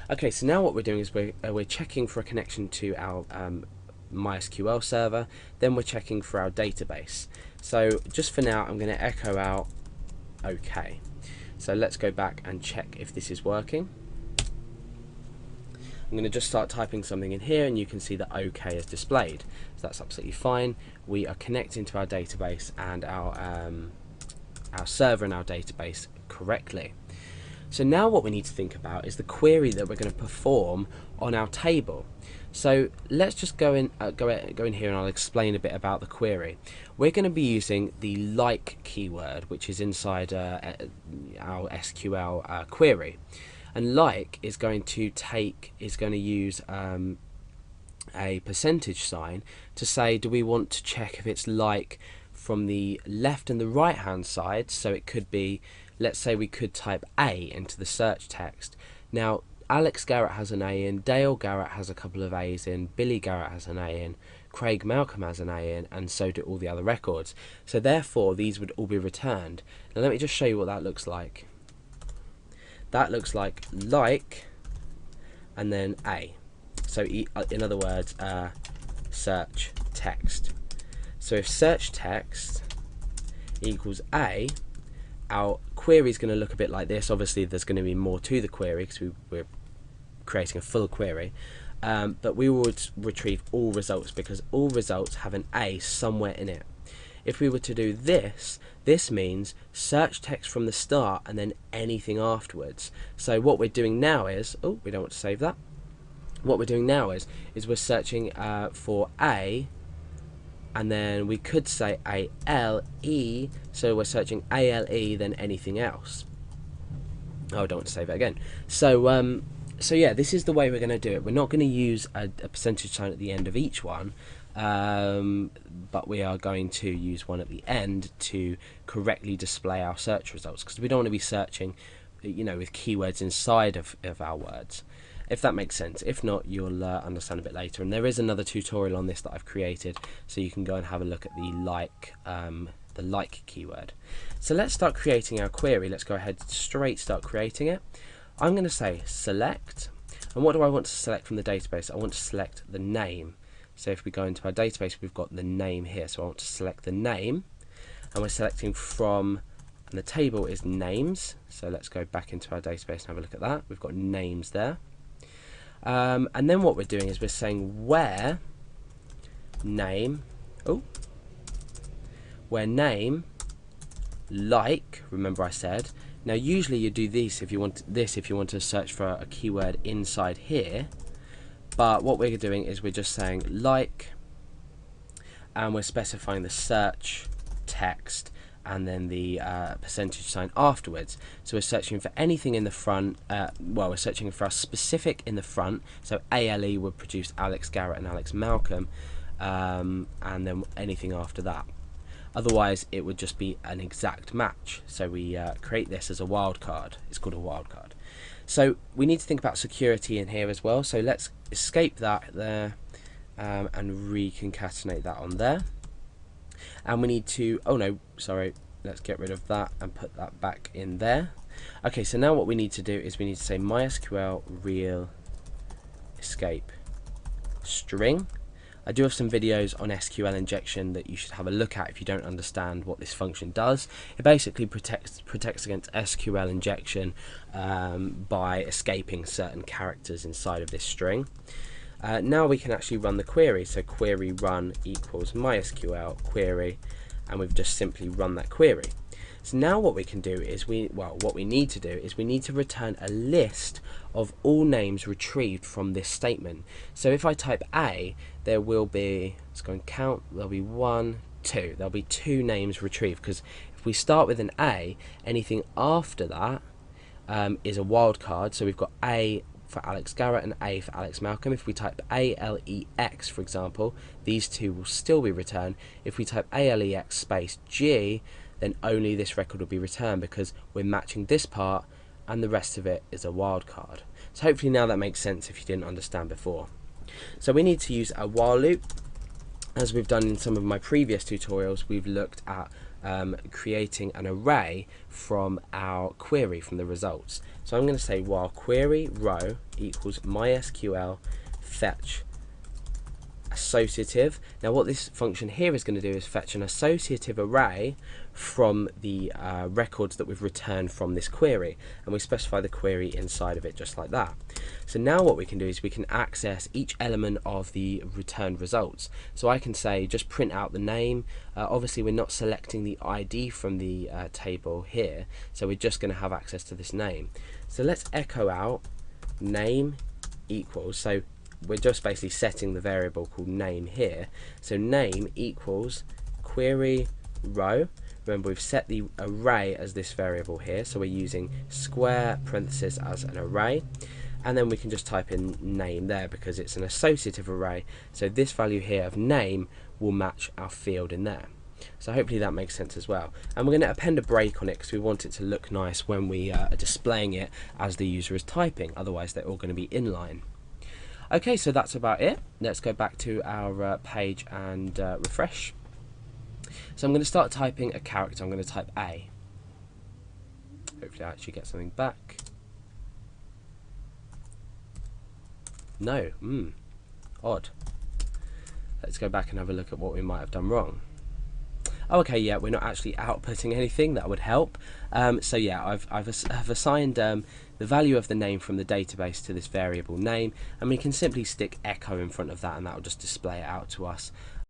Okay, so now what we're doing is we're checking for a connection to our MySQL server, then we're checking for our database. So just for now, I'm going to echo out OK. So let's go back and check if this is working. I'm going to just start typing something in here, and you can see that OK is displayed. So that's absolutely fine. We are connecting to our database and our server and our database correctly. So now what we need to think about is the query that we're going to perform on our table. So let's just go in here, and I'll explain a bit about the query. We're going to be using the like keyword, which is inside our SQL query, and like is going to use a percentage sign to say, do we want to check if it's like from the left and the right hand side? So it could be, let's say we could type A into the search text. Now Alex Garrett has an A in, Dale Garrett has a couple of A's in, Billy Garrett has an A in, Craig Malcolm has an A in, and so do all the other records. So therefore these would all be returned. Now let me just show you what that looks like. That looks like and then A. So in other words, search text. So if search text equals A, our query is going to look a bit like this. Obviously there's going to be more to the query because we're creating a full query, but we will retrieve all results because all results have an A somewhere in it. If we were to do this, this means search text from the start and then anything afterwards. So what we're doing now is, oh, we don't want to save that. What we're doing now is we're searching for A, and then we could say ALE, so we're searching ALE then anything else. Oh, I don't want to save it again. So yeah, this is the way we're going to do it. We're not going to use a percentage sign at the end of each one, but we are going to use one at the end to correctly display our search results, because we don't want to be searching, with keywords inside of our words. If that makes sense. If not, you'll understand a bit later. And there is another tutorial on this that I've created, so you can go and have a look at the like keyword. So let's start creating our query. Let's go ahead start creating it. I'm going to say select, and what do I want to select from the database? I want to select the name. So if we go into our database, we've got the name here. So I want to select the name, and we're selecting from, and the table is names. So let's go back into our database and have a look at that. We've got names there. And then what we're doing is we're saying where name like, remember I said. Now usually you do this if you want to search for a keyword inside here, but what we're doing is we're just saying like, and we're specifying the search text and then the percentage sign afterwards. So we're searching for anything in the front, we're searching for a specific in the front, so ALE would produce Alex Garrett and Alex Malcolm, and then anything after that. Otherwise it would just be an exact match, so we create this as a wildcard. It's called a wildcard. So we need to think about security in here as well, so let's escape that there, and reconcatenate that on there. And we need to, oh no, sorry, let's get rid of that and put that back in there. Okay, so now what we need to do is we need to say MySQL real escape string. I do have some videos on SQL injection that you should have a look at if you don't understand what this function does. It basically protects against SQL injection by escaping certain characters inside of this string. Now we can actually run the query, so query run equals MySQL query, and we've just simply run that query. So now what we can do is we need to return a list of all names retrieved from this statement. So if I type A, there will be, let's go and count, there'll be 1, 2, there'll be 2 names retrieved, because if we start with an A, anything after that is a wildcard. So we've got A for Alex Garrett and A for Alex Malcolm. If we type ALEX, for example, these 2 will still be returned. If we type ALEX space G, then only this record will be returned, because we're matching this part and the rest of it is a wildcard. So hopefully now that makes sense if you didn't understand before. So we need to use a while loop. As we've done in some of my previous tutorials, we've looked at creating an array from our query, from the results. So I'm going to say while query row equals MySQL fetch associative. Now what this function here is going to do is fetch an associative array from the records that we've returned from this query, and we specify the query inside of it just like that. So now what we can do is we can access each element of the returned results. So I can say just print out the name. Obviously we're not selecting the ID from the table here, so we're just going to have access to this name. So let's echo out name equals, so we're just basically setting the variable called name here. So name equals query row. Remember, we've set the array as this variable here, so we're using square parenthesis as an array, and then we can just type in name there because it's an associative array, so this value here of name will match our field in there. So hopefully that makes sense as well. And we're going to append a break on it because we want it to look nice when we are displaying it as the user is typing, otherwise they're all going to be inline. Okay, so that's about it. Let's go back to our page and refresh. So I'm going to start typing a character. I'm going to type A. Hopefully I actually get something back. No, odd. Let's go back and have a look at what we might have done wrong. Oh, okay, yeah, we're not actually outputting anything. That would help. So yeah, I've assigned the value of the name from the database to this variable name, and we can simply stick echo in front of that, and that will just display it out to us.